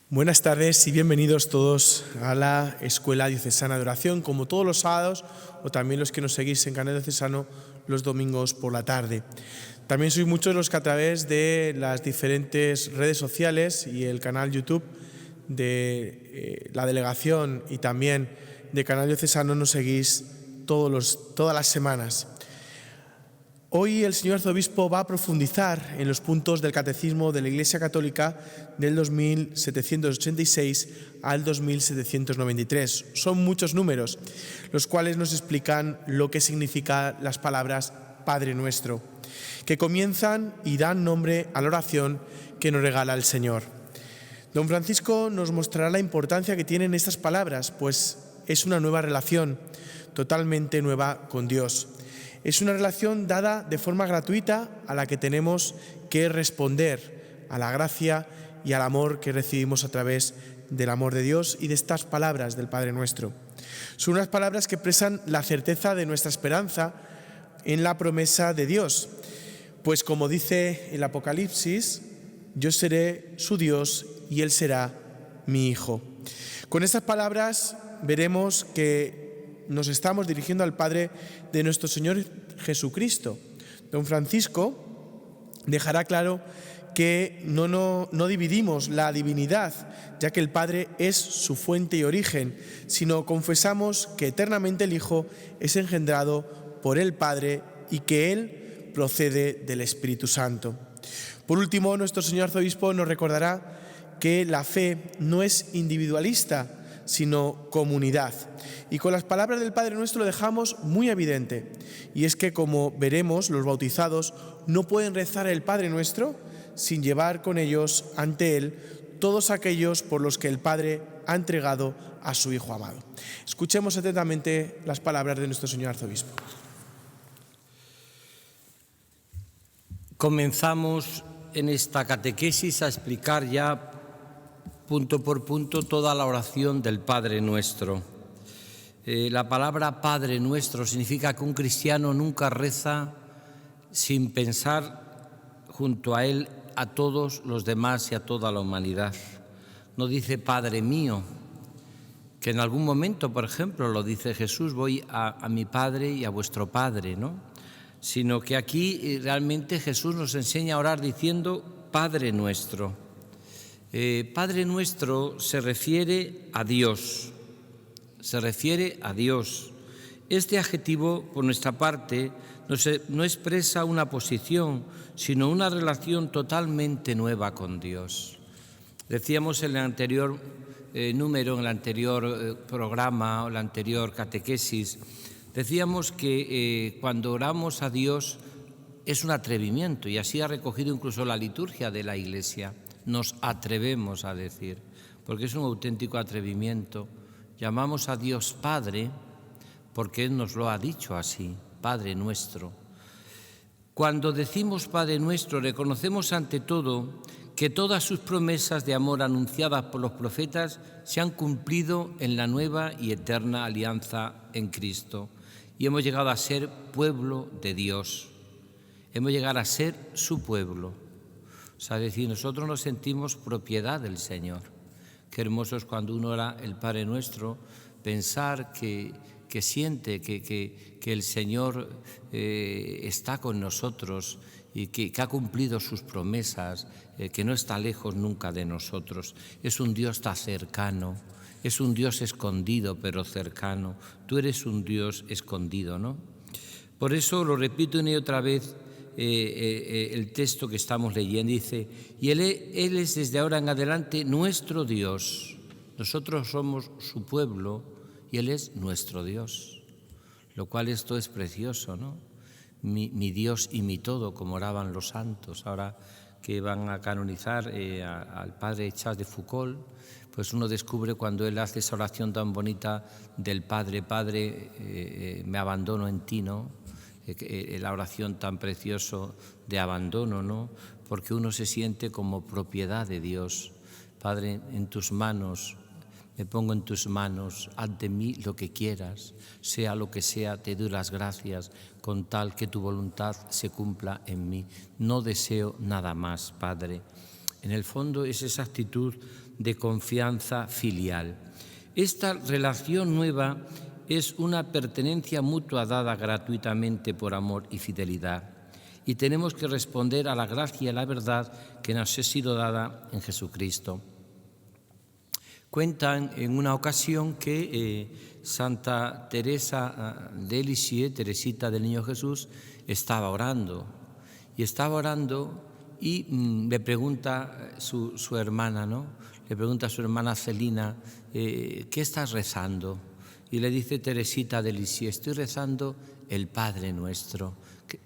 Buenas tardes y bienvenidos todos a la Escuela Diocesana de Oración, como todos los sábados o también los que nos seguís en Canal Diocesano los domingos por la tarde. También sois muchos los que a través de las diferentes redes sociales y el canal YouTube de la delegación y también de Canal Diocesano nos seguís todas las semanas. Hoy el señor arzobispo va a profundizar en los puntos del Catecismo de la Iglesia Católica del 2786 al 2793. Son muchos números, los cuales nos explican lo que significan las palabras Padre Nuestro, que comienzan y dan nombre a la oración que nos regala el Señor. Don Francisco nos mostrará la importancia que tienen estas palabras, pues es una nueva relación, totalmente nueva con Dios. Es una relación dada de forma gratuita a la que tenemos que responder a la gracia y al amor que recibimos a través del amor de Dios y de estas palabras del Padre Nuestro. Son unas palabras que expresan la certeza de nuestra esperanza en la promesa de Dios, pues como dice el Apocalipsis, yo seré su Dios y Él será mi Hijo. Con estas palabras veremos que nos estamos dirigiendo al Padre de nuestro Señor Jesucristo. Don Francisco dejará claro que no dividimos la divinidad, ya que el Padre es su fuente y origen, sino confesamos que eternamente el Hijo es engendrado por el Padre y que Él procede del Espíritu Santo. Por último, nuestro señor arzobispo nos recordará que la fe no es individualista, sino comunidad. Y con las palabras del Padre Nuestro lo dejamos muy evidente. Y es que, como veremos, los bautizados no pueden rezar el Padre Nuestro sin llevar con ellos ante Él todos aquellos por los que el Padre ha entregado a su Hijo amado. Escuchemos atentamente las palabras de nuestro señor arzobispo. Comenzamos en esta catequesis a explicar ya punto por punto toda la oración del Padre Nuestro. La palabra Padre Nuestro significa que un cristiano nunca reza sin pensar junto a él a todos los demás y a toda la humanidad. No dice Padre mío, que en algún momento, por ejemplo, lo dice Jesús, voy a mi Padre y a vuestro Padre, ¿no? Sino que aquí realmente Jesús nos enseña a orar diciendo Padre Nuestro. Padre Nuestro se refiere a Dios, Este adjetivo, por nuestra parte, no expresa una posición, sino una relación totalmente nueva con Dios. Decíamos en el anterior número, en el anterior programa o la anterior catequesis, decíamos que cuando oramos a Dios es un atrevimiento, y así ha recogido incluso la liturgia de la Iglesia. Nos atrevemos a decir, porque es un auténtico atrevimiento. Llamamos a Dios Padre porque Él nos lo ha dicho así, Padre Nuestro. Cuando decimos Padre Nuestro, reconocemos ante todo que todas sus promesas de amor anunciadas por los profetas se han cumplido en la nueva y eterna alianza en Cristo. Y hemos llegado a ser pueblo de Dios. Hemos llegado a ser su pueblo. O sea, es decir, nosotros nos sentimos propiedad del Señor. Qué hermoso es cuando uno ora el Padre Nuestro, pensar que siente que el Señor está con nosotros y que ha cumplido sus promesas, que no está lejos nunca de nosotros. Es un Dios tan cercano, es un Dios escondido pero cercano. Tú eres un Dios escondido, ¿no? Por eso lo repito una y otra vez. El texto que estamos leyendo dice, y él es desde ahora en adelante nuestro Dios. Nosotros somos su pueblo y Él es nuestro Dios, lo cual esto es precioso, ¿no? Mi Dios y mi todo, como oraban los santos. Ahora que van a canonizar al padre Charles de Foucault, pues uno descubre cuando él hace esa oración tan bonita del Padre, me abandono en ti, ¿no? La oración tan precioso de abandono, ¿no? Porque uno se siente como propiedad de Dios. Padre, en tus manos, me pongo en tus manos, haz de mí lo que quieras, sea lo que sea, te doy las gracias, con tal que tu voluntad se cumpla en mí. No deseo nada más, Padre. En el fondo es esa actitud de confianza filial. Esta relación nueva es una pertenencia mutua dada gratuitamente por amor y fidelidad. Y tenemos que responder a la gracia y a la verdad que nos ha sido dada en Jesucristo. Cuentan en una ocasión que Santa Teresa de Lisieux, Teresita del Niño Jesús, estaba orando. Y le pregunta su hermana, ¿no? Le pregunta a su hermana Celina, ¿qué estás rezando? Y le dice Teresita de Lisieux, estoy rezando el Padre Nuestro.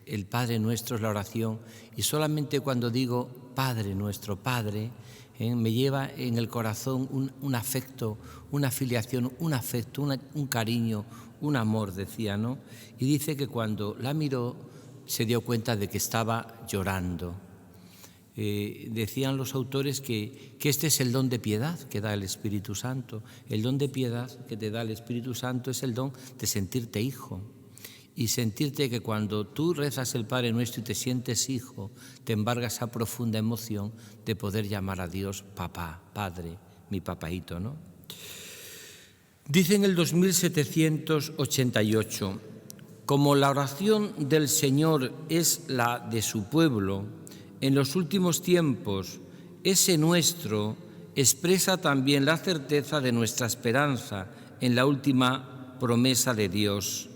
El Padre Nuestro es la oración, y solamente cuando digo Padre Nuestro, Padre, me lleva en el corazón un afecto, una filiación, un afecto, un cariño, un amor, decía, ¿no? Y dice que cuando la miró se dio cuenta de que estaba llorando. Decían los autores que este es el don de piedad que da el Espíritu Santo. El don de piedad que te da el Espíritu Santo es el don de sentirte hijo. Y sentirte que cuando tú rezas el Padre Nuestro y te sientes hijo, te embarga esa profunda emoción de poder llamar a Dios papá, padre, mi papaíto, ¿no? Dice en el 2788, como la oración del Señor es la de su pueblo, en los últimos tiempos, ese nuestro expresa también la certeza de nuestra esperanza en la última promesa de Dios.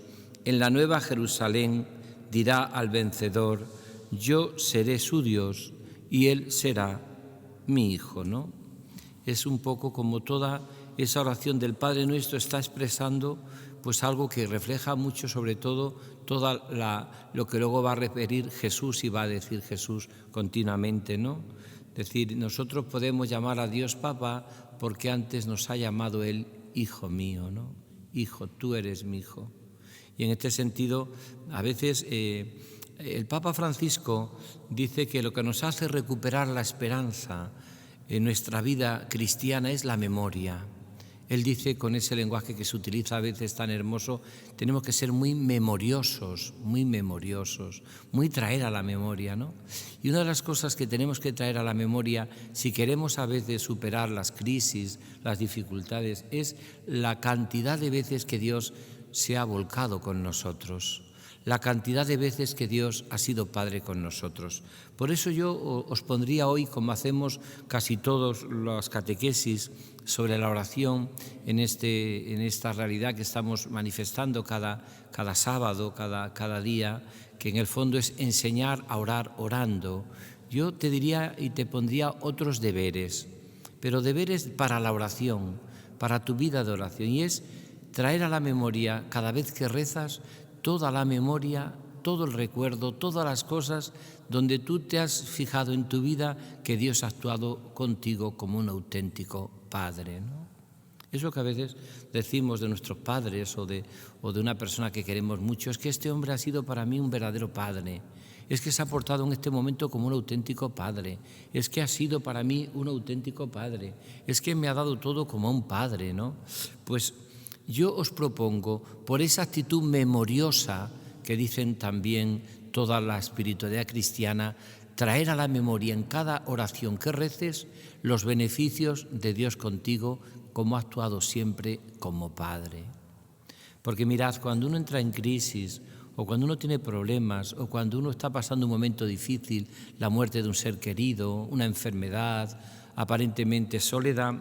En la Nueva Jerusalén dirá al vencedor, yo seré su Dios y él será mi hijo, ¿no? Es un poco como toda esa oración del Padre Nuestro está expresando pues algo que refleja mucho, sobre todo, lo que luego va a referir Jesús y va a decir Jesús continuamente, ¿no? Es decir, nosotros podemos llamar a Dios Papá porque antes nos ha llamado Él Hijo mío, ¿no? Hijo, tú eres mi hijo. Y en este sentido, a veces el Papa Francisco dice que lo que nos hace recuperar la esperanza en nuestra vida cristiana es la memoria. Él dice, con ese lenguaje que se utiliza a veces tan hermoso, tenemos que ser muy memoriosos, muy traer a la memoria, ¿no? Y una de las cosas que tenemos que traer a la memoria, si queremos a veces superar las crisis, las dificultades, es la cantidad de veces que Dios se ha volcado con nosotros, la cantidad de veces que Dios ha sido Padre con nosotros. Por eso yo os pondría hoy, como hacemos casi todos las catequesis sobre la oración, en esta realidad que estamos manifestando cada sábado, cada día, que en el fondo es enseñar a orar orando. Yo te diría y te pondría otros deberes, pero deberes para la oración, para tu vida de oración, y es traer a la memoria, cada vez que rezas, toda la memoria, todo el recuerdo, todas las cosas donde tú te has fijado en tu vida que Dios ha actuado contigo como un auténtico Padre, ¿no? Eso que a veces decimos de nuestros padres o de una persona que queremos mucho, es que este hombre ha sido para mí un verdadero Padre, es que se ha portado en este momento como un auténtico Padre, es que ha sido para mí un auténtico Padre, es que me ha dado todo como un Padre, ¿no? Pues yo os propongo, por esa actitud memoriosa que dicen también toda la espiritualidad cristiana, traer a la memoria en cada oración que reces los beneficios de Dios contigo, como ha actuado siempre como Padre. Porque mirad, cuando uno entra en crisis, o cuando uno tiene problemas, o cuando uno está pasando un momento difícil, la muerte de un ser querido, una enfermedad, aparentemente soledad,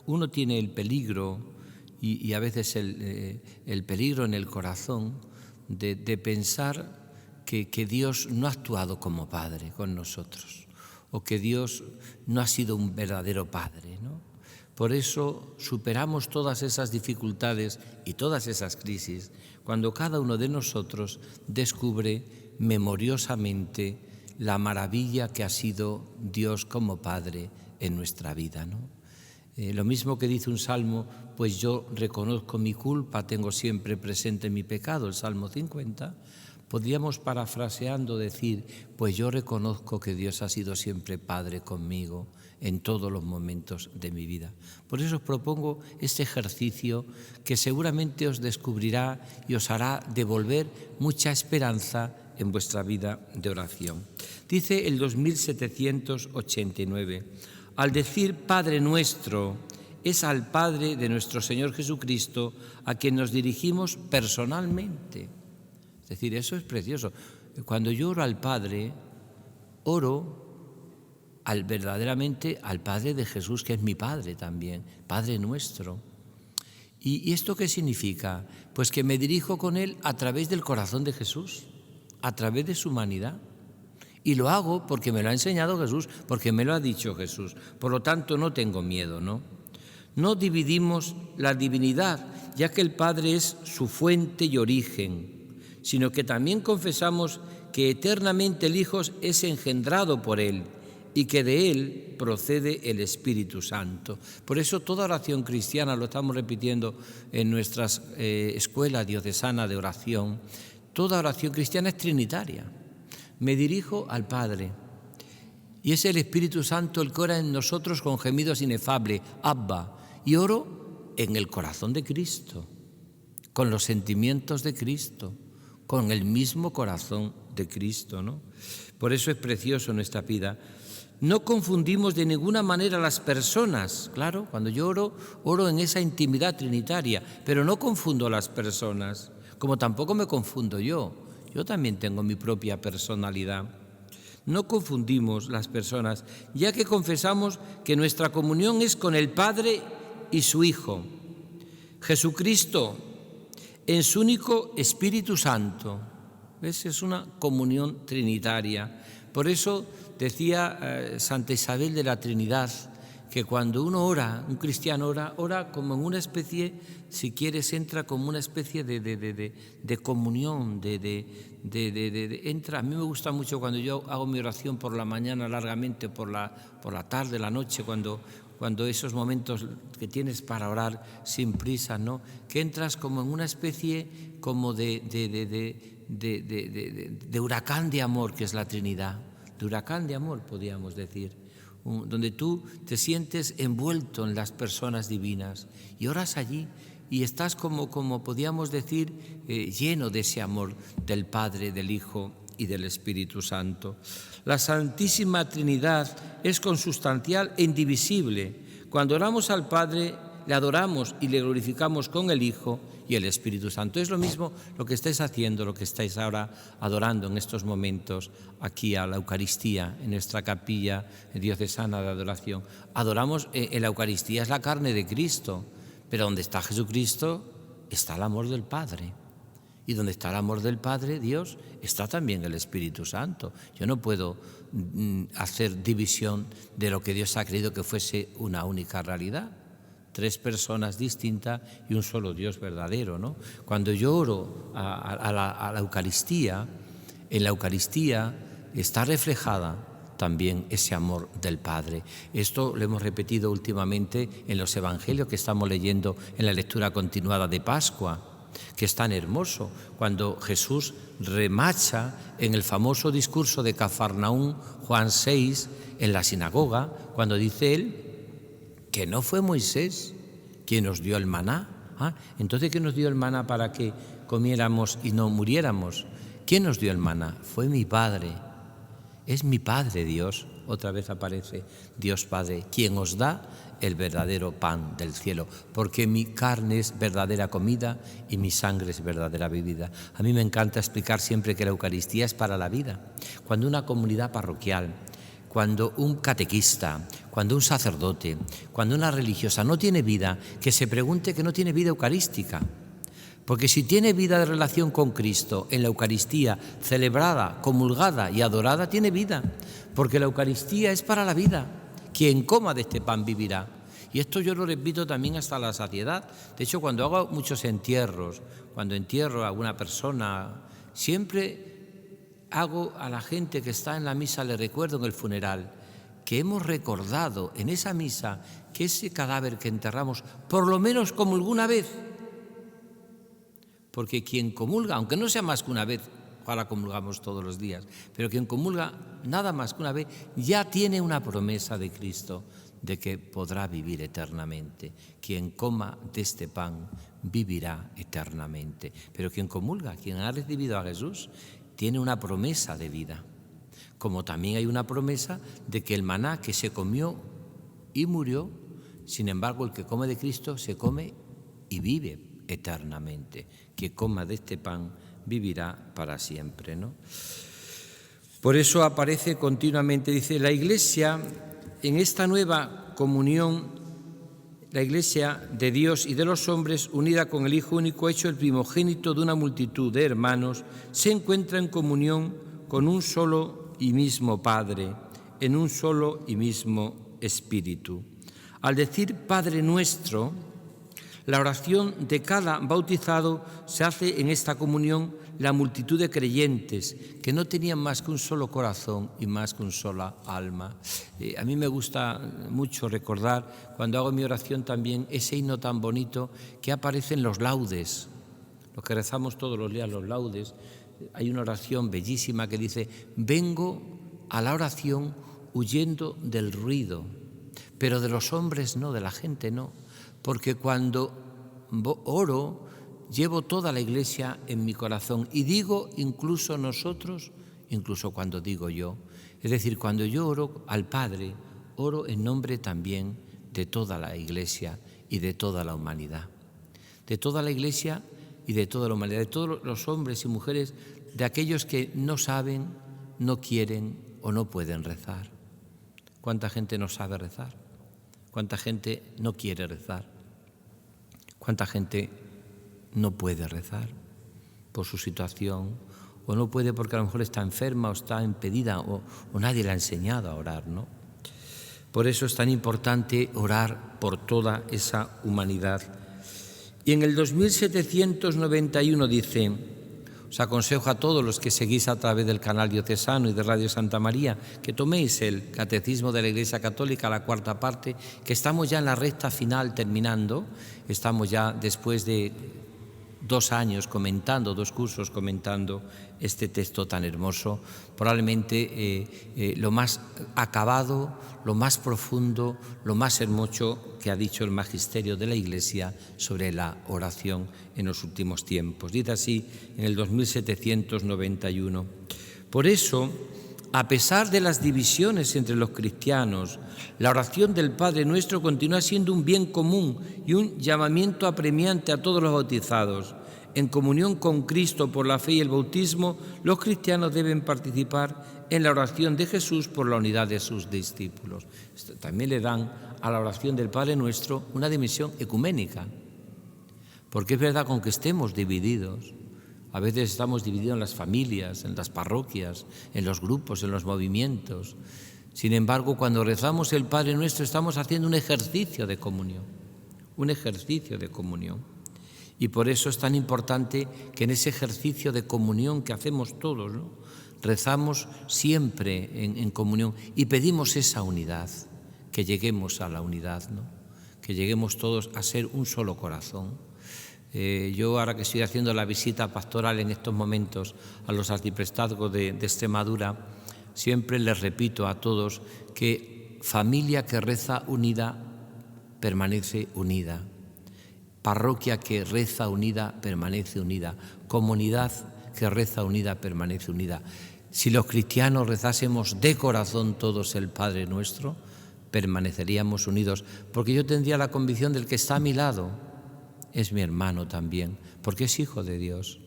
uno tiene el peligro, y a veces el peligro en el corazón de pensar que Dios no ha actuado como Padre con nosotros, o que Dios no ha sido un verdadero Padre, ¿no? Por eso superamos todas esas dificultades y todas esas crisis cuando cada uno de nosotros descubre memoriosamente la maravilla que ha sido Dios como Padre en nuestra vida, ¿no? Lo mismo que dice un salmo, pues yo reconozco mi culpa, tengo siempre presente mi pecado, el Salmo 50, podríamos parafraseando decir, pues yo reconozco que Dios ha sido siempre Padre conmigo en todos los momentos de mi vida. Por eso os propongo este ejercicio que seguramente os descubrirá y os hará devolver mucha esperanza en vuestra vida de oración. Dice el 2789, al decir Padre nuestro, es al Padre de nuestro Señor Jesucristo a quien nos dirigimos personalmente. Es decir, eso es precioso. Cuando yo oro al Padre, oro verdaderamente al Padre de Jesús, que es mi Padre también, Padre nuestro. ¿Y esto qué significa? Pues que me dirijo con Él a través del corazón de Jesús, a través de su humanidad. Y lo hago porque me lo ha enseñado Jesús, porque me lo ha dicho Jesús. Por lo tanto, no tengo miedo, ¿no? No dividimos la divinidad, ya que el Padre es su fuente y origen, sino que también confesamos que eternamente el Hijo es engendrado por Él y que de Él procede el Espíritu Santo. Por eso toda oración cristiana, lo estamos repitiendo en nuestra escuela diocesana de oración, toda oración cristiana es trinitaria. Me dirijo al Padre y es el Espíritu Santo el que ora en nosotros con gemidos inefables, Abba, y oro en el corazón de Cristo, con los sentimientos de Cristo, con el mismo corazón de Cristo, ¿no? Por eso es precioso nuestra vida. No confundimos de ninguna manera las personas. Claro, cuando yo oro en esa intimidad trinitaria, pero no confundo a las personas, como tampoco me confundo yo. Yo también tengo mi propia personalidad. No confundimos las personas, ya que confesamos que nuestra comunión es con el Padre y su Hijo, Jesucristo, en su único Espíritu Santo. ¿Ves? Es una comunión trinitaria. Por eso decía Santa Isabel de la Trinidad, que cuando uno ora, un cristiano ora como en una especie, si quieres, entra como una especie de comunión, entra. A mí me gusta mucho cuando yo hago mi oración por la mañana largamente, por la tarde, la noche, cuando esos momentos que tienes para orar sin prisa, ¿no? Que entras como en una especie como de huracán de amor, que es la Trinidad, de huracán de amor, podríamos decir, donde tú te sientes envuelto en las personas divinas y oras allí y estás como podríamos decir, lleno de ese amor del Padre, del Hijo y del Espíritu Santo. La Santísima Trinidad es consustancial e indivisible. Cuando oramos al Padre, le adoramos y le glorificamos con el Hijo y el Espíritu Santo. Es lo mismo lo que estáis haciendo, lo que estáis ahora adorando en estos momentos aquí a la Eucaristía, en nuestra capilla diocesana de adoración. Adoramos, en la Eucaristía es la carne de Cristo, pero donde está Jesucristo está el amor del Padre. Y donde está el amor del Padre, Dios, está también el Espíritu Santo. Yo no puedo hacer división de lo que Dios ha querido que fuese una única realidad. Tres personas distintas y un solo Dios verdadero, ¿no? Cuando yo oro a la Eucaristía, en la Eucaristía está reflejada también ese amor del Padre. Esto lo hemos repetido últimamente en los evangelios que estamos leyendo en la lectura continuada de Pascua, que es tan hermoso, cuando Jesús remacha en el famoso discurso de Cafarnaúm, Juan 6, en la sinagoga, cuando dice él que no fue Moisés quien nos dio el maná. Entonces, ¿quién nos dio el maná para que comiéramos y no muriéramos? ¿Quién nos dio el maná? Fue mi Padre. Es mi Padre Dios. Otra vez aparece Dios Padre, quien os da el verdadero pan del cielo, porque mi carne es verdadera comida y mi sangre es verdadera bebida. A mí me encanta explicar siempre que la Eucaristía es para la vida. Cuando una comunidad parroquial, cuando un catequista, cuando un sacerdote, cuando una religiosa no tiene vida, que se pregunte que no tiene vida eucarística. Porque si tiene vida de relación con Cristo en la Eucaristía, celebrada, comulgada y adorada, tiene vida. Porque la Eucaristía es para la vida. Quien coma de este pan vivirá. Y esto yo lo repito también hasta la saciedad. De hecho, cuando hago muchos entierros, cuando entierro a alguna persona, siempre hago a la gente que está en la misa, le recuerdo en el funeral, que hemos recordado en esa misa que ese cadáver que enterramos, por lo menos comulgó una vez. Porque quien comulga, aunque no sea más que una vez, ojalá comulgamos todos los días, pero quien comulga nada más que una vez, ya tiene una promesa de Cristo de que podrá vivir eternamente. Quien coma de este pan vivirá eternamente. Pero quien comulga, quien ha recibido a Jesús, tiene una promesa de vida, como también hay una promesa de que el maná que se comió y murió, sin embargo, el que come de Cristo se come y vive eternamente. Que coma de este pan vivirá para siempre, ¿no? Por eso aparece continuamente, dice, la Iglesia, en esta nueva comunión, la Iglesia de Dios y de los hombres, unida con el Hijo único, hecho el primogénito de una multitud de hermanos, se encuentra en comunión con un solo y mismo Padre, en un solo y mismo Espíritu. Al decir Padre nuestro, la oración de cada bautizado se hace en esta comunión la multitud de creyentes que no tenían más que un solo corazón y más que una sola alma. A mí me gusta mucho recordar, cuando hago mi oración también, ese himno tan bonito que aparece en los laudes, los que rezamos todos los días, los laudes. Hay una oración bellísima que dice: vengo a la oración huyendo del ruido, pero de los hombres no, de la gente no, porque cuando oro llevo toda la Iglesia en mi corazón y digo incluso nosotros, incluso cuando digo yo. Es decir, cuando yo oro al Padre, oro en nombre también de toda la Iglesia y de toda la humanidad. De toda la Iglesia y de toda la humanidad, de todos los hombres y mujeres, de aquellos que no saben, no quieren o no pueden rezar. ¿Cuánta gente no sabe rezar? ¿Cuánta gente no quiere rezar? ¿Cuánta gente no puede rezar por su situación, o no puede porque a lo mejor está enferma o está impedida o nadie le ha enseñado a orar, ¿no? Por eso es tan importante orar por toda esa humanidad. Y en el 2791 dice: os aconsejo a todos los que seguís a través del canal diocesano y de Radio Santa María que toméis el Catecismo de la Iglesia Católica, la cuarta parte, que estamos ya en la recta final terminando, estamos ya después de 2 años comentando, 2 cursos comentando este texto tan hermoso, probablemente lo más acabado, lo más profundo, lo más hermoso que ha dicho el magisterio de la Iglesia sobre la oración en los últimos tiempos. Dice así en el 2791. Por eso, a pesar de las divisiones entre los cristianos, la oración del Padre Nuestro continúa siendo un bien común y un llamamiento apremiante a todos los bautizados. En comunión con Cristo por la fe y el bautismo, los cristianos deben participar en la oración de Jesús por la unidad de sus discípulos. También le dan a la oración del Padre Nuestro una dimensión ecuménica, porque es verdad, con que estemos divididos, a veces estamos divididos en las familias, en las parroquias, en los grupos, en los movimientos. Sin embargo, cuando rezamos el Padre Nuestro estamos haciendo un ejercicio de comunión, un ejercicio de comunión. Y por eso es tan importante que en ese ejercicio de comunión que hacemos todos, ¿no?, rezamos siempre en comunión y pedimos esa unidad, que lleguemos a la unidad, ¿no?, que lleguemos todos a ser un solo corazón. Yo, ahora que estoy haciendo la visita pastoral en estos momentos a los arciprestazgos de Extremadura, siempre les repito a todos que familia que reza unida permanece unida. Parroquia que reza unida permanece unida. Comunidad que reza unida permanece unida. Si los cristianos rezásemos de corazón todos el Padre Nuestro, permaneceríamos unidos, porque yo tendría la convicción del que está a mi lado es mi hermano también, porque es hijo de Dios.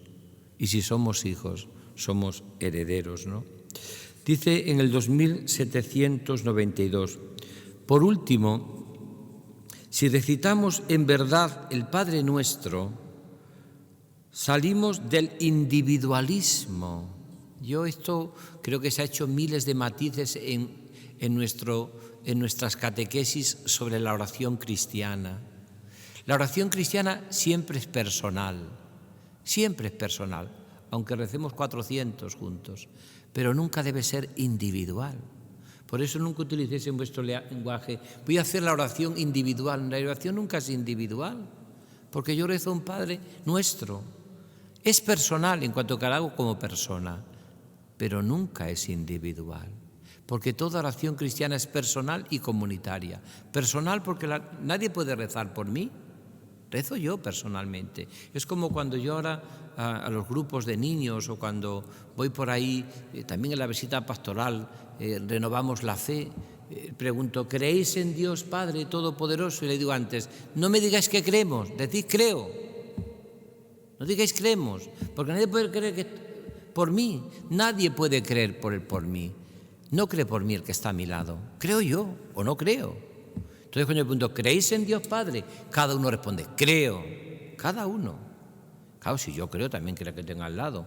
Y si somos hijos, somos herederos, ¿no? Dice en el 2792, por último, si recitamos en verdad el Padre Nuestro, salimos del individualismo. Yo esto creo que se ha hecho miles de matices en nuestras catequesis sobre la oración cristiana. La oración cristiana siempre es personal, aunque recemos 400 juntos, pero nunca debe ser individual. Por eso nunca utilicéis en vuestro lenguaje: voy a hacer la oración individual. La oración nunca es individual, porque yo rezo a un Padre Nuestro. Es personal en cuanto que la hago como persona, pero nunca es individual, porque toda oración cristiana es personal y comunitaria. Personal porque nadie puede rezar por mí, Rezo yo personalmente. Es como cuando yo ahora a los grupos de niños o cuando voy por ahí, también en la visita pastoral, renovamos la fe, pregunto, ¿creéis en Dios Padre Todopoderoso? Y le digo antes, no me digáis que creemos, decid creo. No digáis creemos, porque nadie puede creer por mí. Nadie puede creer por mí. No cree por mí el que está a mi lado. ¿Creo yo o no creo? Entonces cuando yo pregunto, ¿creéis en Dios Padre? Cada uno responde, creo. Cada uno. Claro, si yo creo, también creo que tenga al lado.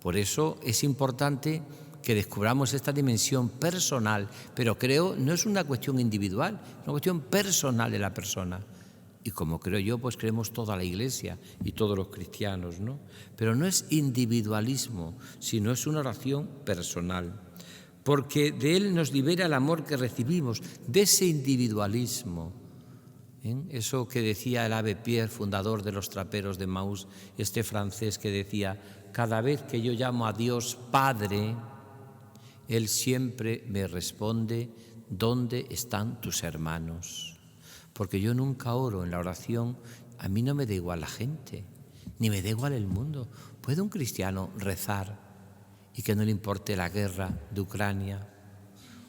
Por eso es importante que descubramos esta dimensión personal. Pero creo no es una cuestión individual, es una cuestión personal de la persona. Y como creo yo, pues creemos toda la Iglesia y todos los cristianos, ¿no? Pero no es individualismo, sino es una oración personal. Porque de él nos libera el amor que recibimos, de ese individualismo. Eso que decía el Abbé Pierre, fundador de los traperos de Maús, este francés que decía, cada vez que yo llamo a Dios Padre, Él siempre me responde, ¿dónde están tus hermanos? Porque yo nunca oro en la oración, a mí no me da igual la gente, ni me da igual el mundo. ¿Puede un cristiano rezar y que no le importe la guerra de Ucrania,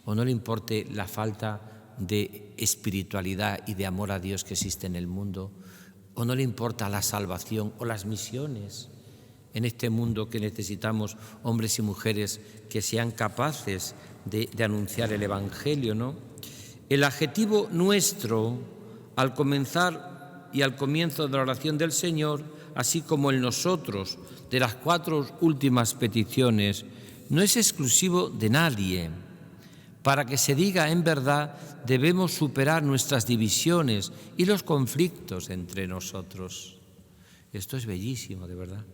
o no le importe la falta de espiritualidad y de amor a Dios que existe en el mundo, o no le importa la salvación o las misiones en este mundo que necesitamos hombres y mujeres que sean capaces de anunciar el Evangelio, ¿no? El adjetivo nuestro, al comenzar y al comienzo de la oración del Señor, así como el nosotros de las 4 últimas peticiones, no es exclusivo de nadie. Para que se diga en verdad, debemos superar nuestras divisiones y los conflictos entre nosotros. Esto es bellísimo, de verdad.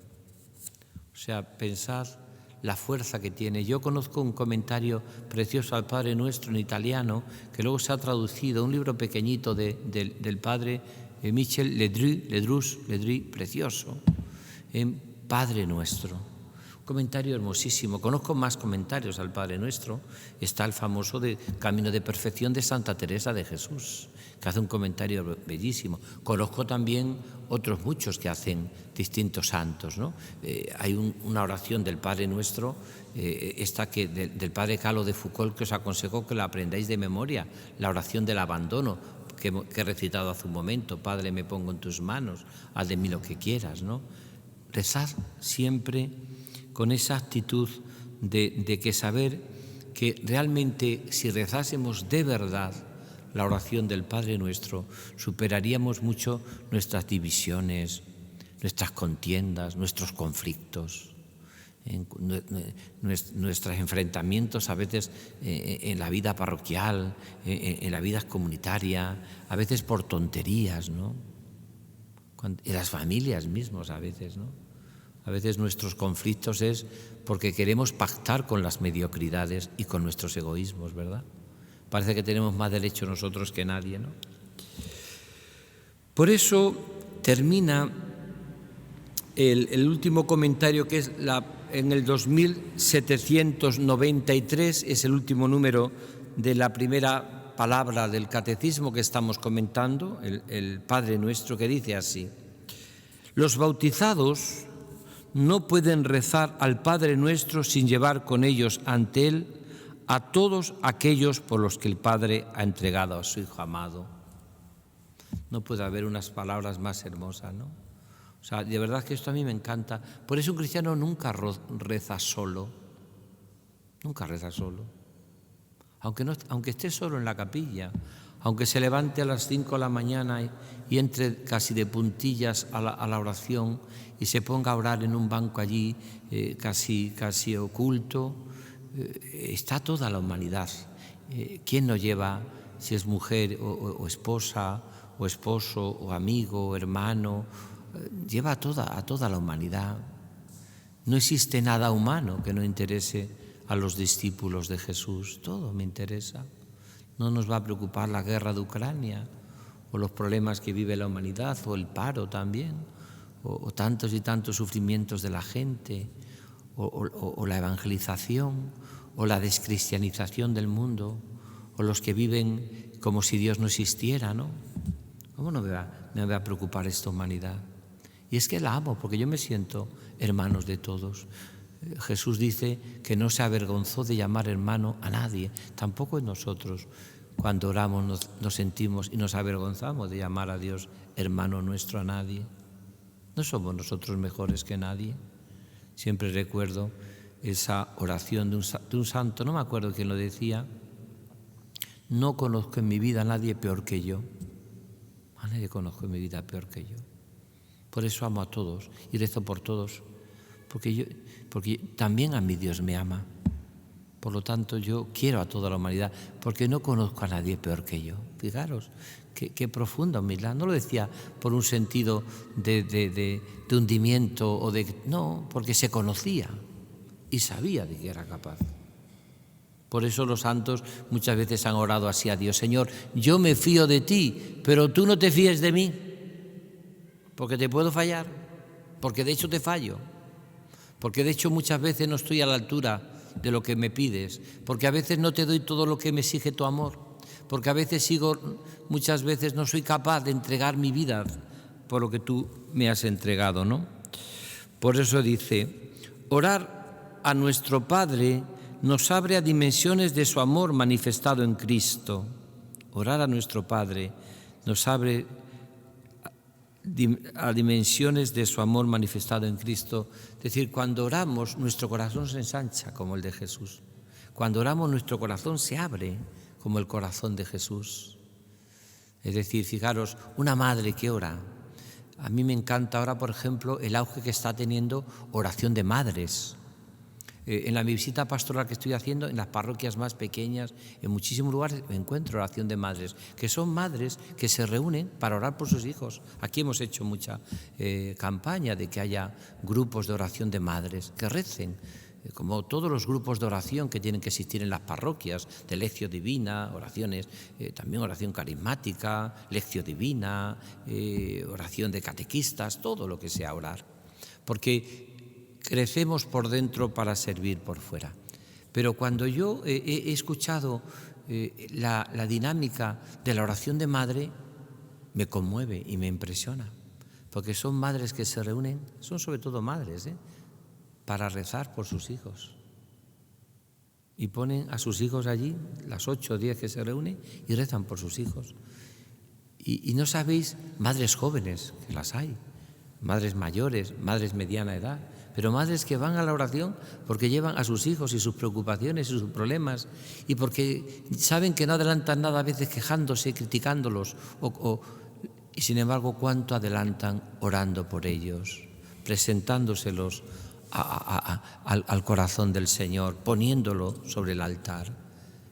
O sea, pensad la fuerza que tiene. Yo conozco un comentario precioso al Padre Nuestro en italiano, que luego se ha traducido, un libro pequeñito del Padre Michel Ledru, precioso, en Padre Nuestro. Un comentario hermosísimo. Conozco más comentarios al Padre Nuestro. Está el famoso de Camino de Perfección de Santa Teresa de Jesús, que hace un comentario bellísimo. Conozco también otros muchos que hacen distintos santos, ¿no? Hay una oración del Padre Nuestro, del Padre Calo de Foucault, que os aconsejo que la aprendáis de memoria, la oración del abandono, que he recitado hace un momento. Padre, me pongo en tus manos, haz de mí lo que quieras, ¿no? Rezar siempre con esa actitud de que saber que realmente si rezásemos de verdad la oración del Padre Nuestro, superaríamos mucho nuestras divisiones, nuestras contiendas, nuestros conflictos, nuestros enfrentamientos a veces en la vida parroquial, en la vida comunitaria, a veces por tonterías, ¿no? En las familias mismas a veces, ¿no? A veces nuestros conflictos es porque queremos pactar con las mediocridades y con nuestros egoísmos, ¿verdad? Parece que tenemos más derecho nosotros que nadie, ¿no? Por eso termina el último comentario, que es en el 2793, es el último número de la primera palabra del catecismo que estamos comentando, el Padre Nuestro, que dice así: los bautizados no pueden rezar al Padre Nuestro sin llevar con ellos ante Él a todos aquellos por los que el Padre ha entregado a su Hijo amado. No puede haber unas palabras más hermosas, ¿no? O sea, de verdad que esto a mí me encanta. Por eso un cristiano nunca reza solo. Nunca reza solo. Aunque esté solo en la capilla, aunque se levante a las 5 de la mañana y entre casi de puntillas a la oración y se ponga a orar en un banco allí casi oculto, está toda la humanidad. ¿Quién no lleva, si es mujer o esposa o esposo o amigo o hermano? Lleva a toda la humanidad. No existe nada humano que no interese a los discípulos de Jesús. Todo me interesa. No nos va a preocupar la guerra de Ucrania o los problemas que vive la humanidad, o el paro también, o tantos y tantos sufrimientos de la gente, o la evangelización, o la descristianización del mundo, o los que viven como si Dios no existiera, ¿no? ¿Cómo no me va me va a preocupar esta humanidad. Y es que la amo, porque yo me siento hermanos de todos. Jesús dice que no se avergonzó de llamar hermano a nadie, tampoco en nosotros. Cuando oramos nos sentimos y nos avergonzamos de llamar a Dios hermano nuestro a nadie. No somos nosotros mejores que nadie. Siempre recuerdo esa oración de un santo, no me acuerdo quién lo decía: no conozco en mi vida a nadie peor que yo. A nadie conozco en mi vida peor que yo. Por eso amo a todos y rezo por todos, porque también a mí Dios me ama. Por lo tanto, yo quiero a toda la humanidad, porque no conozco a nadie peor que yo. Fijaros, qué profunda humildad. No lo decía por un sentido de hundimiento no, porque se conocía y sabía de que era capaz. Por eso los santos muchas veces han orado así a Dios: Señor, yo me fío de ti, pero tú no te fíes de mí, porque te puedo fallar, porque de hecho te fallo, porque de hecho muchas veces no estoy a la altura de lo que me pides, porque a veces no te doy todo lo que me exige tu amor, porque a veces muchas veces no soy capaz de entregar mi vida por lo que tú me has entregado, ¿no? Por eso dice: orar a nuestro Padre nos abre a dimensiones de su amor manifestado en Cristo. Orar a nuestro Padre nos abre a dimensiones de su amor manifestado en Cristo. Es decir, cuando oramos, nuestro corazón se ensancha como el de Jesús. Cuando oramos, nuestro corazón se abre como el corazón de Jesús. Es decir, fijaros, una madre que ora. A mí me encanta ahora, por ejemplo, el auge que está teniendo oración de madres. En la visita pastoral que estoy haciendo, en las parroquias más pequeñas, en muchísimos lugares me encuentro oración de madres, que son madres que se reúnen para orar por sus hijos. Aquí hemos hecho mucha campaña de que haya grupos de oración de madres que recen, como todos los grupos de oración que tienen que existir en las parroquias, de lección divina, oraciones, también oración carismática, lección divina, oración de catequistas, todo lo que sea orar. Porque crecemos por dentro para servir por fuera. Pero cuando yo he escuchado la dinámica de la oración de madre, me conmueve y me impresiona, porque son madres que se reúnen, son sobre todo madres, para rezar por sus hijos. Y ponen a sus hijos allí, las 8 o 10 que se reúnen, y rezan por sus hijos. Y no sabéis, madres jóvenes, que las hay, madres mayores, madres mediana edad, pero madres que van a la oración porque llevan a sus hijos y sus preocupaciones y sus problemas, y porque saben que no adelantan nada, a veces quejándose, criticándolos, y sin embargo cuánto adelantan orando por ellos, presentándoselos al corazón del Señor, poniéndolo sobre el altar,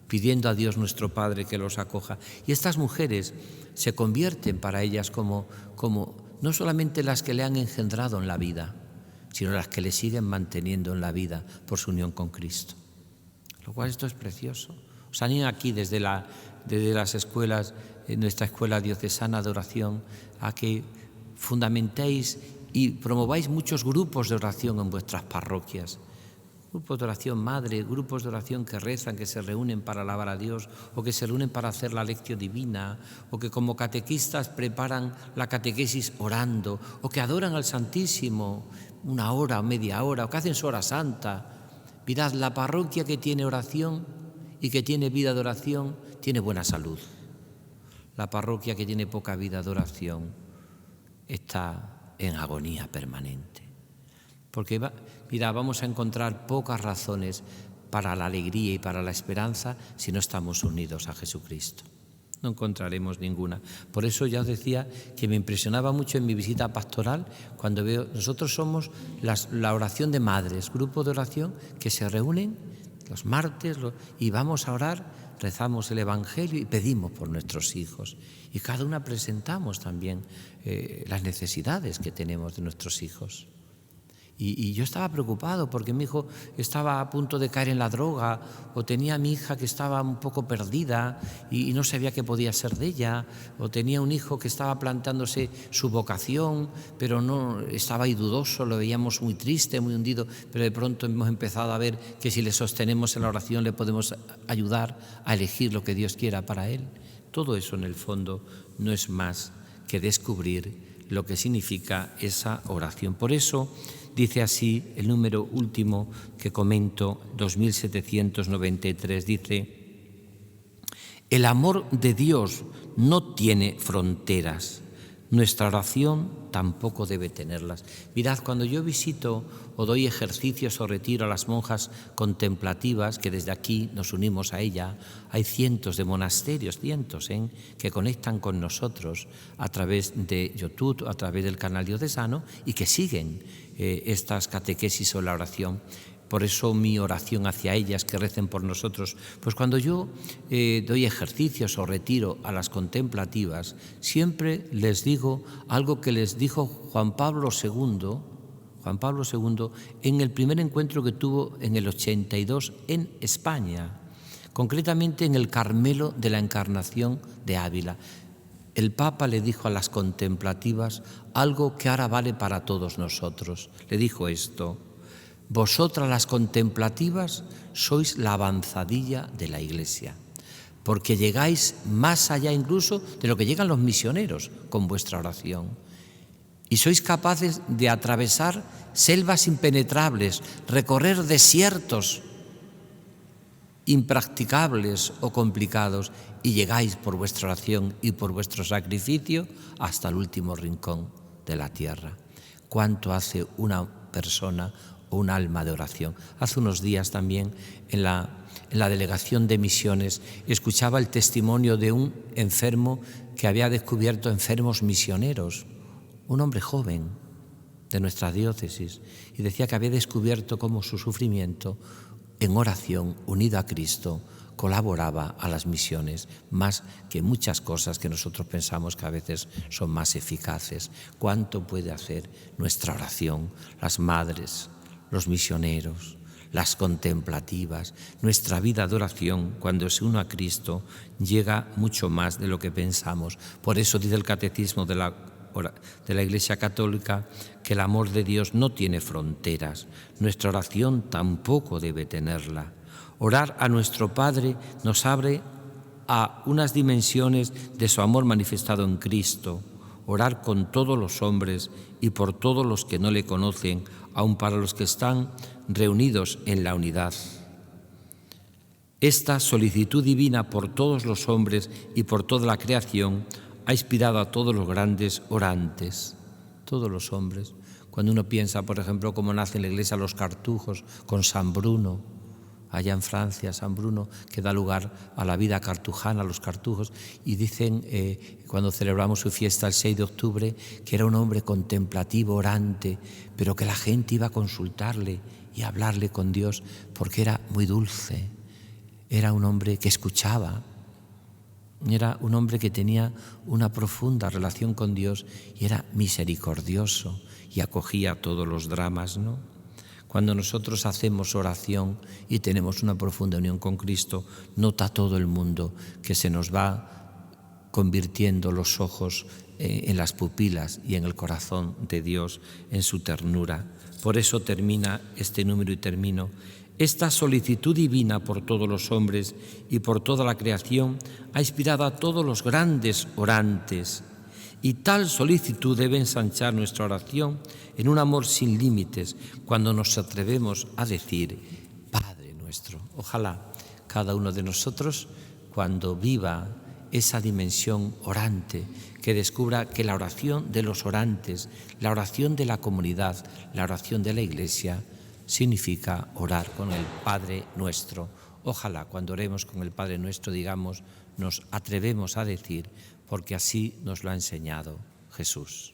pidiendo a Dios nuestro Padre que los acoja. Y estas mujeres se convierten para ellas como no solamente las que le han engendrado en la vida, sino las que le siguen manteniendo en la vida por su unión con Cristo. Lo cual esto es precioso. Os animo aquí desde las escuelas, nuestra escuela diocesana de oración, a que fundamentéis y promováis muchos grupos de oración en vuestras parroquias. Grupos de oración madre, grupos de oración que rezan, que se reúnen para alabar a Dios, o que se reúnen para hacer la lección divina, o que como catequistas preparan la catequesis orando, o que adoran al Santísimo 1 hora o media hora, o que hacen su hora santa. Mirad, la parroquia que tiene oración y que tiene vida de oración tiene buena salud. La parroquia que tiene poca vida de oración está en agonía permanente. Porque vamos a encontrar pocas razones para la alegría y para la esperanza si no estamos unidos a Jesucristo. No encontraremos ninguna. Por eso ya os decía que me impresionaba mucho en mi visita pastoral cuando veo, nosotros somos la oración de madres, grupo de oración que se reúnen los martes y vamos a orar, rezamos el Evangelio y pedimos por nuestros hijos. Y cada una presentamos también las necesidades que tenemos de nuestros hijos. Y yo estaba preocupado porque mi hijo estaba a punto de caer en la droga, o tenía a mi hija que estaba un poco perdida y no sabía qué podía ser de ella, o tenía un hijo que estaba planteándose su vocación, pero no estaba ahí dudoso, lo veíamos muy triste, muy hundido, pero de pronto hemos empezado a ver que si le sostenemos en la oración le podemos ayudar a elegir lo que Dios quiera para él. Todo eso en el fondo no es más que descubrir lo que significa esa oración. Por eso dice así el número último que comento, 2793, dice: el amor de Dios no tiene fronteras. Nuestra oración tampoco debe tenerlas. Mirad, cuando yo visito o doy ejercicios o retiro a las monjas contemplativas, que desde aquí nos unimos a ella, hay cientos de monasterios, que conectan con nosotros a través de YouTube, a través del canal diocesano, y que siguen estas catequesis o la oración. Por eso mi oración hacia ellas, que recen por nosotros. Pues cuando yo doy ejercicios o retiro a las contemplativas, siempre les digo algo que les dijo Juan Pablo II en el primer encuentro que tuvo en el 82 en España, concretamente en el Carmelo de la Encarnación de Ávila. El Papa le dijo a las contemplativas algo que ahora vale para todos nosotros. Le dijo esto: vosotras las contemplativas sois la avanzadilla de la Iglesia, porque llegáis más allá incluso de lo que llegan los misioneros con vuestra oración. Y sois capaces de atravesar selvas impenetrables, recorrer desiertos impracticables o complicados, y llegáis por vuestra oración y por vuestro sacrificio hasta el último rincón de la tierra. ¿Cuánto hace una persona o un alma de oración? Hace unos días también en la delegación de misiones escuchaba el testimonio de un enfermo que había descubierto enfermos misioneros, un hombre joven de nuestra diócesis, y decía que había descubierto cómo su sufrimiento en oración, unido a Cristo, colaboraba a las misiones más que muchas cosas que nosotros pensamos que a veces son más eficaces. ¿Cuánto puede hacer nuestra oración? Las madres, los misioneros, las contemplativas, nuestra vida de oración, cuando se une a Cristo, llega mucho más de lo que pensamos. Por eso dice el Catecismo de la Iglesia Católica que el amor de Dios no tiene fronteras. Nuestra oración tampoco debe tenerla. Orar a nuestro Padre nos abre a unas dimensiones de su amor manifestado en Cristo. Orar con todos los hombres y por todos los que no le conocen, aun para los que están reunidos en la unidad. Esta solicitud divina por todos los hombres y por toda la creación ha inspirado a todos los grandes orantes, todos los hombres. Cuando uno piensa, por ejemplo, cómo nace en la iglesia los cartujos con San Bruno, allá en Francia, San Bruno, que da lugar a la vida cartujana, los cartujos, y dicen, cuando celebramos su fiesta el 6 de octubre, que era un hombre contemplativo, orante, pero que la gente iba a consultarle y a hablarle con Dios, porque era muy dulce, era un hombre que escuchaba, era un hombre que tenía una profunda relación con Dios y era misericordioso y acogía todos los dramas, ¿no? Cuando nosotros hacemos oración y tenemos una profunda unión con Cristo, nota todo el mundo que se nos va convirtiendo los ojos en las pupilas y en el corazón de Dios, en su ternura. Por eso termina este número y termino. Esta solicitud divina por todos los hombres y por toda la creación ha inspirado a todos los grandes orantes, y tal solicitud debe ensanchar nuestra oración en un amor sin límites cuando nos atrevemos a decir Padre nuestro. Ojalá cada uno de nosotros, cuando viva esa dimensión orante, que descubra que la oración de los orantes, la oración de la comunidad, la oración de la Iglesia, significa orar con el Padre nuestro. Ojalá cuando oremos con el Padre nuestro digamos, nos atrevemos a decir, porque así nos lo ha enseñado Jesús.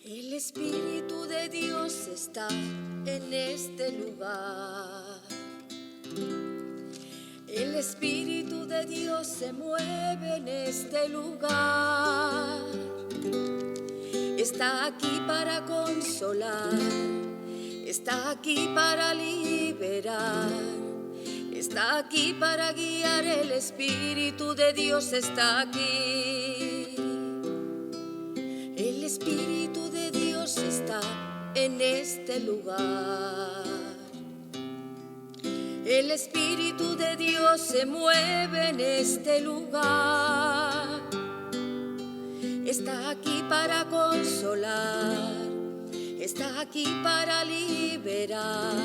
El Espíritu de Dios está en este lugar. El Espíritu de Dios se mueve en este lugar. Está aquí para consolar, está aquí para liberar, está aquí para guiar. El Espíritu de Dios está aquí. El Espíritu de Dios Dios está en este lugar. El Espíritu de Dios se mueve en este lugar. Está aquí para consolar, está aquí para liberar,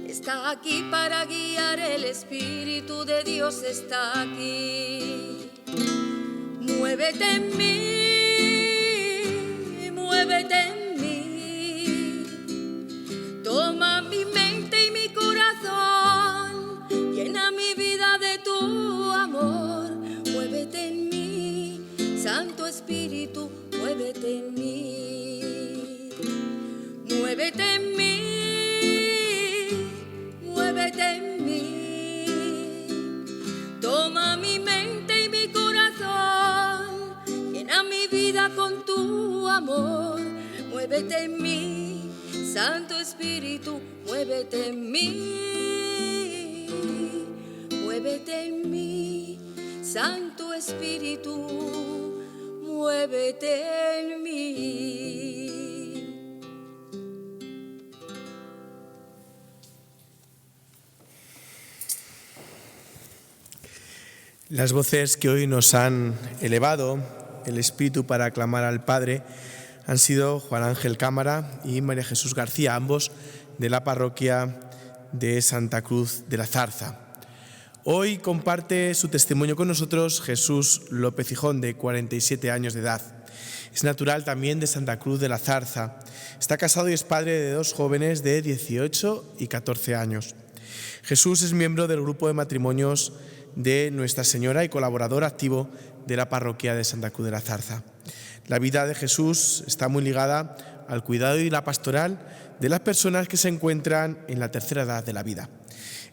está aquí para guiar. El Espíritu de Dios está aquí. Muévete en mí, muévete en mí. Toma mi mente y mi corazón, llena mi vida de tu amor. Muévete en mí, Santo Espíritu, muévete en mí. Muévete en mí, muévete en mí. Toma mi mente y mi corazón, llena mi vida con tu amor. Muévete en mí, Santo Espíritu, muévete en mí. Muévete en mí, Santo Espíritu, muévete en mí. Las voces que hoy nos han elevado el espíritu para aclamar al Padre han sido Juan Ángel Cámara y María Jesús García, ambos de la parroquia de Santa Cruz de la Zarza. Hoy comparte su testimonio con nosotros Jesús López Hijón, de 47 años de edad. Es natural también de Santa Cruz de la Zarza. Está casado y es padre de 2 jóvenes de 18 y 14 años. Jesús es miembro del grupo de matrimonios de Nuestra Señora y colaborador activo de la parroquia de Santa Cruz de la Zarza. La vida de Jesús está muy ligada al cuidado y la pastoral de las personas que se encuentran en la tercera edad de la vida.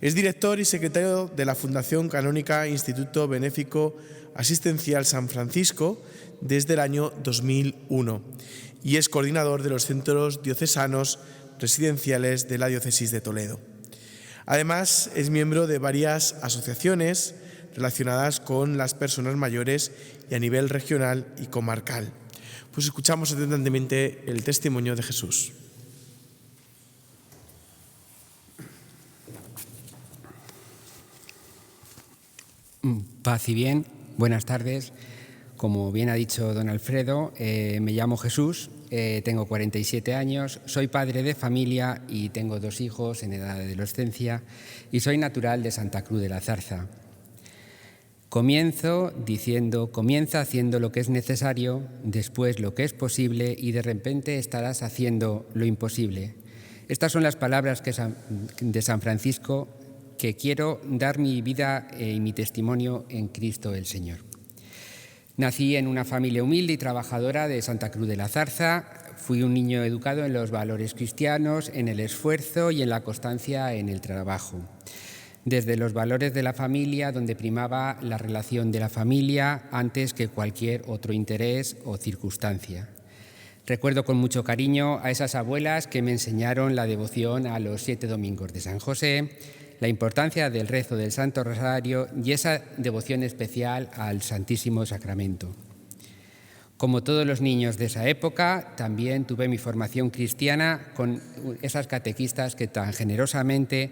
Es director y secretario de la Fundación Canónica Instituto Benéfico Asistencial San Francisco desde el año 2001 y es coordinador de los centros diocesanos residenciales de la Diócesis de Toledo. Además, es miembro de varias asociaciones relacionadas con las personas mayores y a nivel regional y comarcal. Pues escuchamos atentamente el testimonio de Jesús. Paz y bien, buenas tardes. Como bien ha dicho don Alfredo, me llamo Jesús, tengo 47 años, soy padre de familia y tengo 2 hijos en edad de adolescencia y soy natural de Santa Cruz de la Zarza. Comienza haciendo lo que es necesario, después lo que es posible y de repente estarás haciendo lo imposible. Estas son las palabras de San Francisco que quiero dar mi vida y mi testimonio en Cristo el Señor. Nací en una familia humilde y trabajadora de Santa Cruz de la Zarza. Fui un niño educado en los valores cristianos, en el esfuerzo y en la constancia en el trabajo. Desde los valores de la familia, donde primaba la relación de la familia antes que cualquier otro interés o circunstancia. Recuerdo con mucho cariño a esas abuelas que me enseñaron la devoción a los 7 domingos de San José, la importancia del rezo del Santo Rosario y esa devoción especial al Santísimo Sacramento. Como todos los niños de esa época, también tuve mi formación cristiana con esas catequistas que tan generosamente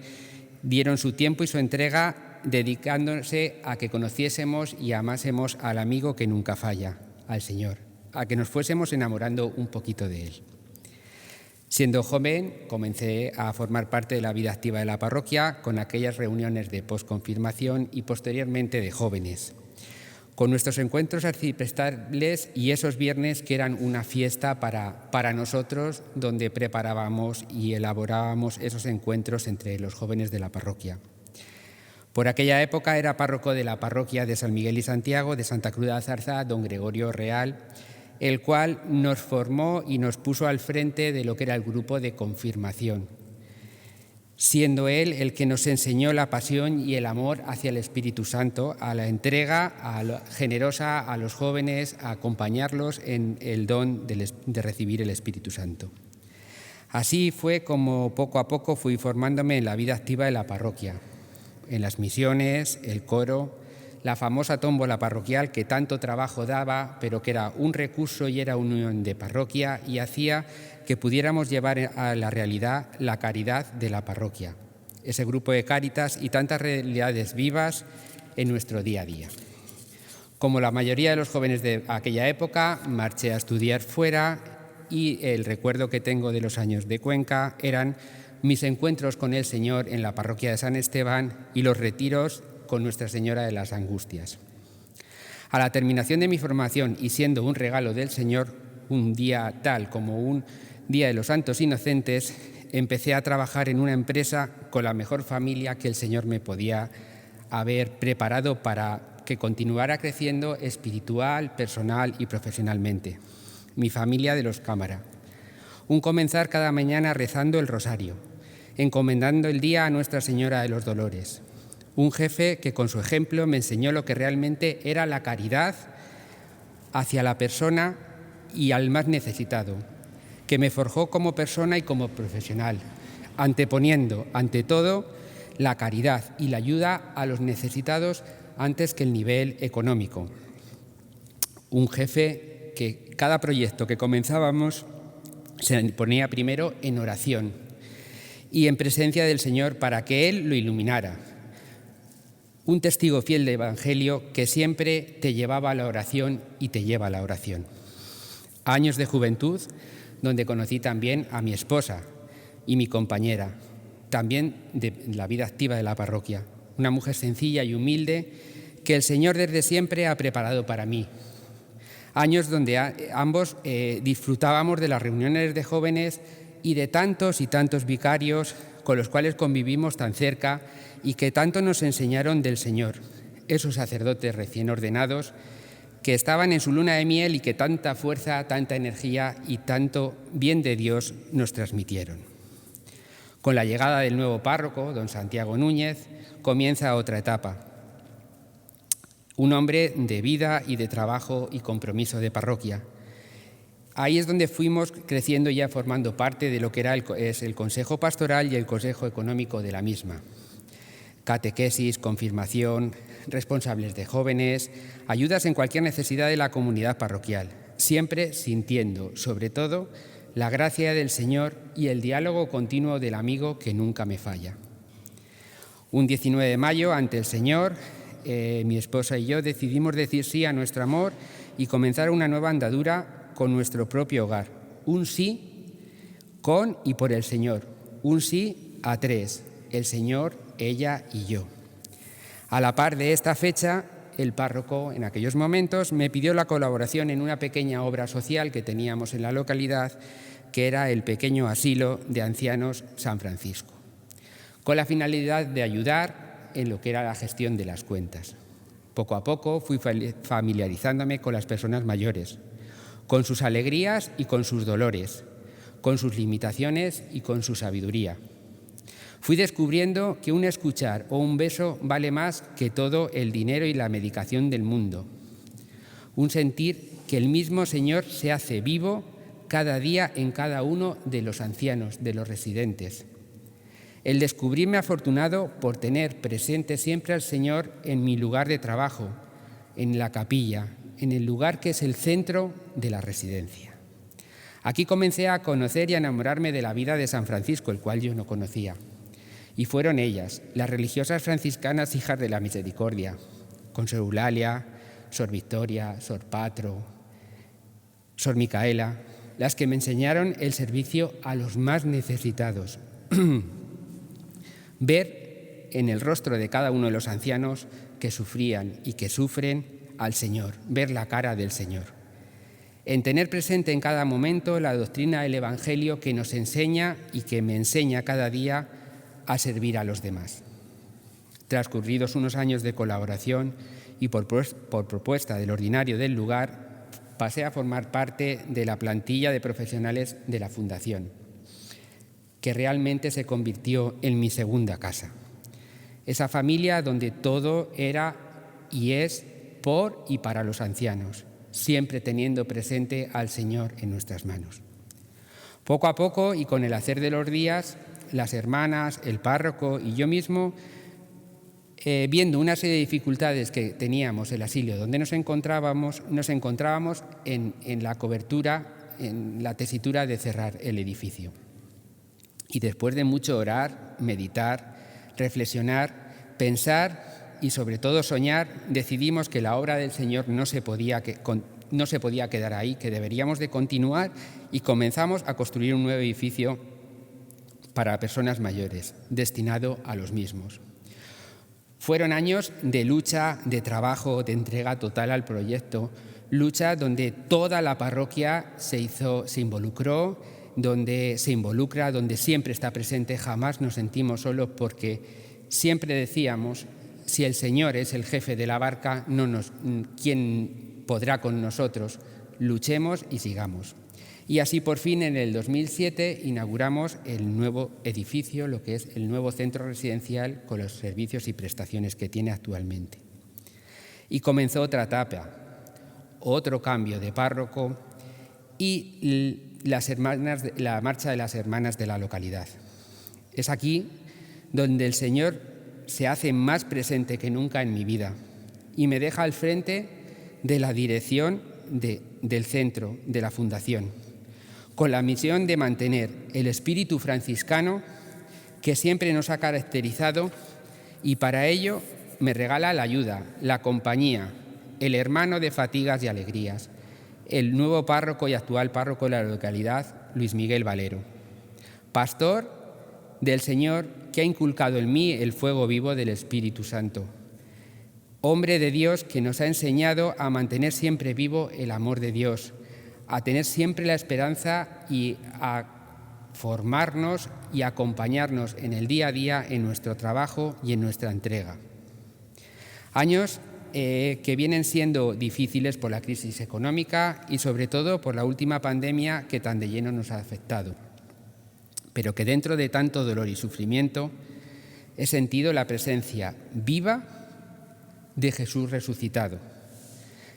dieron su tiempo y su entrega dedicándose a que conociésemos y amásemos al amigo que nunca falla, al Señor, a que nos fuésemos enamorando un poquito de Él. Siendo joven, comencé a formar parte de la vida activa de la parroquia con aquellas reuniones de posconfirmación y posteriormente de jóvenes, con nuestros encuentros arciprestales y esos viernes que eran una fiesta para nosotros, donde preparábamos y elaborábamos esos encuentros entre los jóvenes de la parroquia. Por aquella época era párroco de la parroquia de San Miguel y Santiago de Santa Cruz de la Zarza, don Gregorio Real, el cual nos formó y nos puso al frente de lo que era el grupo de confirmación, siendo él el que nos enseñó la pasión y el amor hacia el Espíritu Santo, a la entrega generosa a los jóvenes, a acompañarlos en el don de recibir el Espíritu Santo. Así fue como poco a poco fui formándome en la vida activa de la parroquia, en las misiones, el coro, la famosa tómbola parroquial que tanto trabajo daba, pero que era un recurso y era una unión de parroquia y hacía que pudiéramos llevar a la realidad la caridad de la parroquia, ese grupo de Cáritas y tantas realidades vivas en nuestro día a día. Como la mayoría de los jóvenes de aquella época, marché a estudiar fuera y el recuerdo que tengo de los años de Cuenca eran mis encuentros con el Señor en la parroquia de San Esteban y los retiros con Nuestra Señora de las Angustias. A la terminación de mi formación y siendo un regalo del Señor, un día tal como un Día de los Santos Inocentes, empecé a trabajar en una empresa con la mejor familia que el Señor me podía haber preparado para que continuara creciendo espiritual, personal y profesionalmente. Mi familia de los Cámara. Un comenzar cada mañana rezando el rosario, encomendando el día a Nuestra Señora de los Dolores. Un jefe que con su ejemplo me enseñó lo que realmente era la caridad hacia la persona y al más necesitado, que me forjó como persona y como profesional, anteponiendo, ante todo, la caridad y la ayuda a los necesitados antes que el nivel económico. Un jefe que cada proyecto que comenzábamos se ponía primero en oración y en presencia del Señor para que Él lo iluminara. Un testigo fiel del Evangelio que siempre te llevaba a la oración y te lleva a la oración. Años de juventud donde conocí también a mi esposa y mi compañera, también de la vida activa de la parroquia, una mujer sencilla y humilde que el Señor desde siempre ha preparado para mí. Años donde ambos disfrutábamos de las reuniones de jóvenes y de tantos y tantos vicarios con los cuales convivimos tan cerca y que tanto nos enseñaron del Señor, esos sacerdotes recién ordenados que estaban en su luna de miel y que tanta fuerza, tanta energía y tanto bien de Dios nos transmitieron. Con la llegada del nuevo párroco, don Santiago Núñez, comienza otra etapa. Un hombre de vida y de trabajo y compromiso de parroquia. Ahí es donde fuimos creciendo ya formando parte de lo que es el Consejo Pastoral y el Consejo Económico de la misma. Catequesis, confirmación, responsables de jóvenes, ayudas en cualquier necesidad de la comunidad parroquial, siempre sintiendo, sobre todo, la gracia del Señor y el diálogo continuo del amigo que nunca me falla. Un 19 de mayo, ante el Señor, mi esposa y yo decidimos decir sí a nuestro amor y comenzar una nueva andadura con nuestro propio hogar. Un sí con y por el Señor. Un sí a tres, el Señor, ella y yo. A la par de esta fecha, el párroco en aquellos momentos me pidió la colaboración en una pequeña obra social que teníamos en la localidad, que era el pequeño asilo de ancianos San Francisco, con la finalidad de ayudar en lo que era la gestión de las cuentas. Poco a poco fui familiarizándome con las personas mayores, con sus alegrías y con sus dolores, con sus limitaciones y con su sabiduría. Fui descubriendo que un escuchar o un beso vale más que todo el dinero y la medicación del mundo. Un sentir que el mismo Señor se hace vivo cada día en cada uno de los ancianos, de los residentes. El descubrirme afortunado por tener presente siempre al Señor en mi lugar de trabajo, en la capilla, en el lugar que es el centro de la residencia. Aquí comencé a conocer y a enamorarme de la vida de San Francisco, el cual yo no conocía. Y fueron ellas, las religiosas franciscanas hijas de la misericordia, con Sor Eulalia, Sor Victoria, Sor Patro, Sor Micaela, las que me enseñaron el servicio a los más necesitados. Ver en el rostro de cada uno de los ancianos que sufrían y que sufren al Señor, ver la cara del Señor. En tener presente en cada momento la doctrina del Evangelio que nos enseña y que me enseña cada día a servir a los demás. Transcurridos unos años de colaboración y por propuesta del ordinario del lugar, pasé a formar parte de la plantilla de profesionales de la Fundación, que realmente se convirtió en mi segunda casa. Esa familia donde todo era y es por y para los ancianos, siempre teniendo presente al Señor en nuestras manos. Poco a poco y con el hacer de los días, las hermanas, el párroco y yo mismo viendo una serie de dificultades que teníamos el asilo donde nos encontrábamos en la cobertura, en la tesitura de cerrar el edificio. Y después de mucho orar, meditar, reflexionar, pensar y sobre todo soñar, decidimos que la obra del Señor no se podía quedar ahí, que deberíamos de continuar, y comenzamos a construir un nuevo edificio para personas mayores, destinado a los mismos. Fueron años de lucha, de trabajo, de entrega total al proyecto, lucha donde toda la parroquia se involucró, donde se involucra, donde siempre está presente. Jamás nos sentimos solos, porque siempre decíamos: si el Señor es el jefe de la barca, ¿quién podrá con nosotros? Luchemos y sigamos. Y así, por fin, en el 2007 inauguramos el nuevo edificio, lo que es el nuevo centro residencial, con los servicios y prestaciones que tiene actualmente. Y comenzó otra etapa, otro cambio de párroco y la marcha de las hermanas de la localidad. Es aquí donde el Señor se hace más presente que nunca en mi vida y me deja al frente de la dirección del centro, de la fundación, con la misión de mantener el espíritu franciscano que siempre nos ha caracterizado, y para ello me regala la ayuda, la compañía, el hermano de fatigas y alegrías, el nuevo párroco y actual párroco de la localidad, Luis Miguel Valero, pastor del Señor, que ha inculcado en mí el fuego vivo del Espíritu Santo, hombre de Dios que nos ha enseñado a mantener siempre vivo el amor de Dios, a tener siempre la esperanza y a formarnos y acompañarnos en el día a día, en nuestro trabajo y en nuestra entrega. Años que vienen siendo difíciles por la crisis económica y sobre todo por la última pandemia que tan de lleno nos ha afectado, pero que dentro de tanto dolor y sufrimiento he sentido la presencia viva de Jesús resucitado,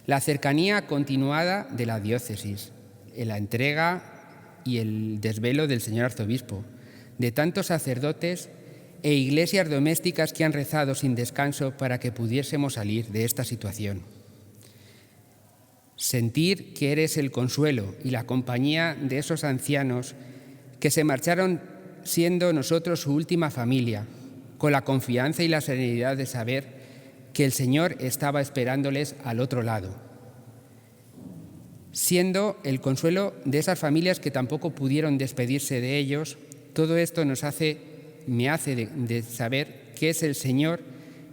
la cercanía continuada de la diócesis, la entrega y el desvelo del señor arzobispo, de tantos sacerdotes e iglesias domésticas que han rezado sin descanso para que pudiésemos salir de esta situación. Sentir que eres el consuelo y la compañía de esos ancianos que se marcharon siendo nosotros su última familia, con la confianza y la serenidad de saber que el Señor estaba esperándoles al otro lado, siendo el consuelo de esas familias que tampoco pudieron despedirse de ellos. Todo esto me hace de saber que es el Señor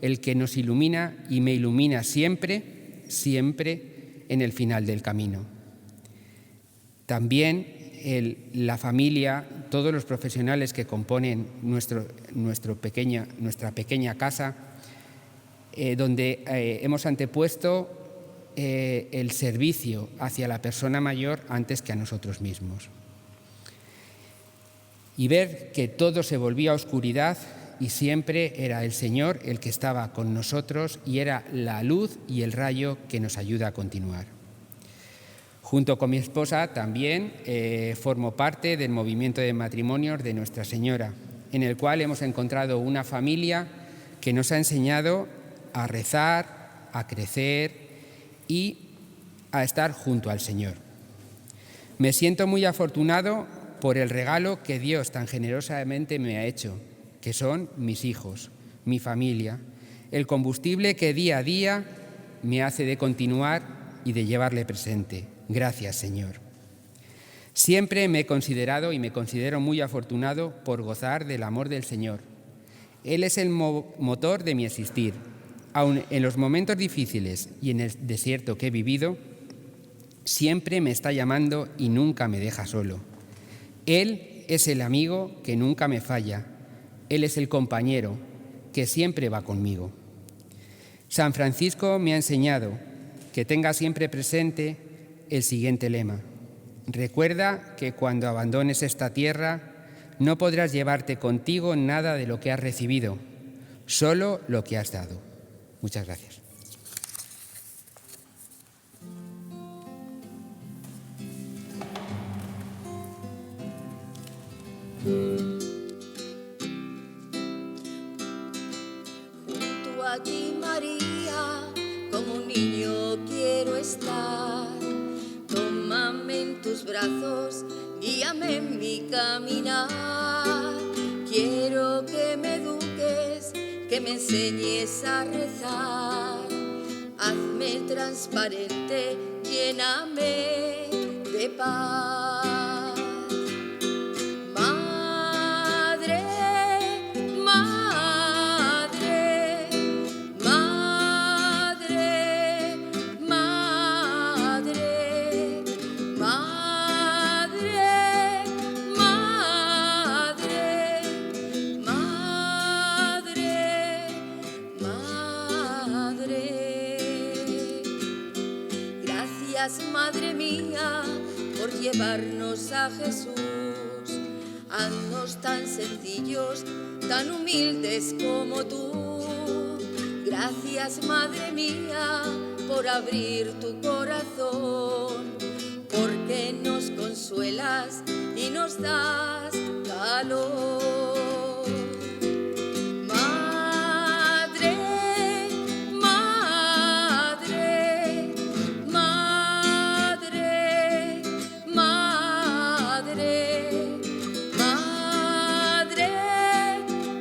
el que nos ilumina y me ilumina siempre, siempre en el final del camino. También la familia, todos los profesionales que componen nuestra pequeña casa, donde hemos antepuesto el servicio hacia la persona mayor antes que a nosotros mismos. Y ver que todo se volvía oscuridad y siempre era el Señor el que estaba con nosotros y era la luz y el rayo que nos ayuda a continuar. Junto con mi esposa también formo parte del movimiento de matrimonios de Nuestra Señora, en el cual hemos encontrado una familia que nos ha enseñado a rezar, a crecer y a estar junto al Señor. Me siento muy afortunado por el regalo que Dios tan generosamente me ha hecho, que son mis hijos, mi familia, el combustible que día a día me hace de continuar y de llevarle presente. Gracias, Señor. Siempre me he considerado y me considero muy afortunado por gozar del amor del Señor. Él es el motor de mi existir. Aun en los momentos difíciles y en el desierto que he vivido, siempre me está llamando y nunca me deja solo. Él es el amigo que nunca me falla. Él es el compañero que siempre va conmigo. San Francisco me ha enseñado que tenga siempre presente el siguiente lema: recuerda que cuando abandones esta tierra no podrás llevarte contigo nada de lo que has recibido, solo lo que has dado. Muchas gracias. Junto estar. Tómame en tus brazos, guíame en mi caminar. Quiero que me eduques, que me enseñes a rezar. Hazme transparente, lléname de paz. Madre, madre, madre, madre, madre, madre, madre. Gracias, Madre mía, por llevarnos a Jesús. Haznos tan sencillos, tan humildes como tú. Gracias, Madre mía, por abrir tu corazón, porque nos consuelas y nos das calor. Madre, madre, madre, madre, madre,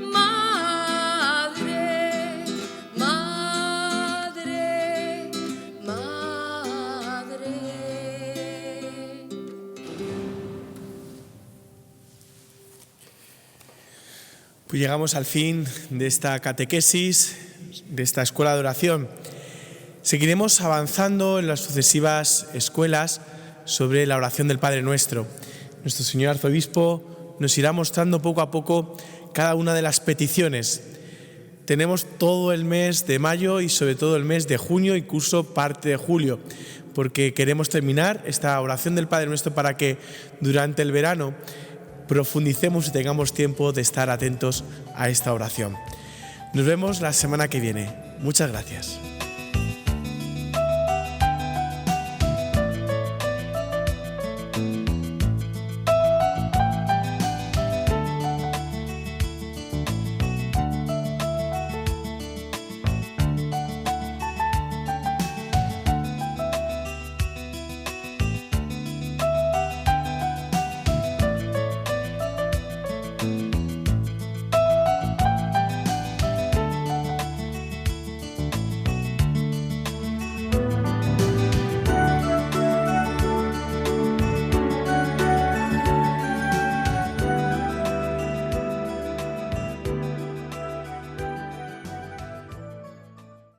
madre, madre, madre. Pues llegamos al fin de esta catequesis, de esta escuela de oración. Seguiremos avanzando en las sucesivas escuelas sobre la oración del Padre Nuestro. Nuestro señor arzobispo nos irá mostrando poco a poco cada una de las peticiones. Tenemos todo el mes de mayo y sobre todo el mes de junio, incluso parte de julio, porque queremos terminar esta oración del Padre Nuestro para que durante el verano profundicemos y tengamos tiempo de estar atentos a esta oración. Nos vemos la semana que viene. Muchas gracias.